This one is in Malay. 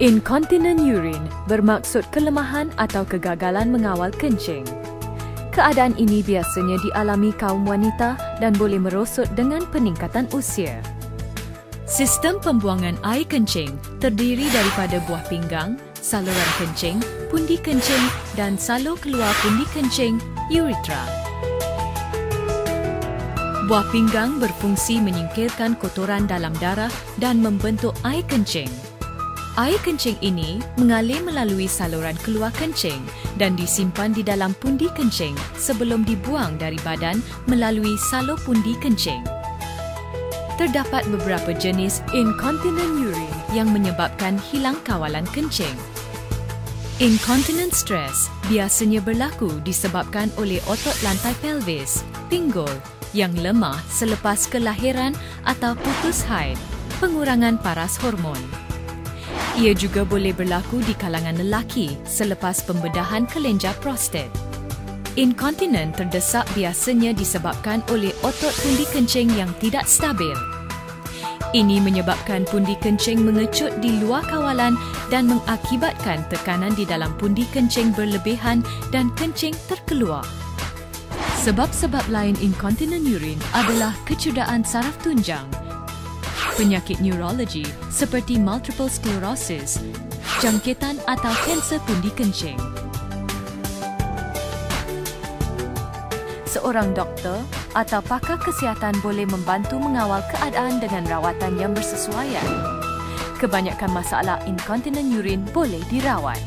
Incontinent urine bermaksud kelemahan atau kegagalan mengawal kencing. Keadaan ini biasanya dialami kaum wanita dan boleh merosot dengan peningkatan usia. Sistem pembuangan air kencing terdiri daripada buah pinggang, saluran kencing, pundi kencing dan salur keluar pundi kencing, uretra. Buah pinggang berfungsi menyingkirkan kotoran dalam darah dan membentuk air kencing. Air kencing ini mengalir melalui saluran keluar kencing dan disimpan di dalam pundi kencing sebelum dibuang dari badan melalui salur pundi kencing. Terdapat beberapa jenis incontinent urine yang menyebabkan hilang kawalan kencing. Incontinent stress biasanya berlaku disebabkan oleh otot lantai pelvis, pinggul, yang lemah selepas kelahiran atau putus haid, pengurangan paras hormon. Ia juga boleh berlaku di kalangan lelaki selepas pembedahan kelenjar prostat. Incontinent terdesak biasanya disebabkan oleh otot pundi kencing yang tidak stabil. Ini menyebabkan pundi kencing mengecut di luar kawalan dan mengakibatkan tekanan di dalam pundi kencing berlebihan dan kencing terkeluar. Sebab-sebab lain incontinent urine adalah kecederaan saraf tunjang, penyakit neurologi seperti multiple sclerosis, jangkitan atau kanser pundi kencing. Seorang doktor atau pakar kesihatan boleh membantu mengawal keadaan dengan rawatan yang bersesuaian. Kebanyakan masalah incontinent urine boleh dirawat.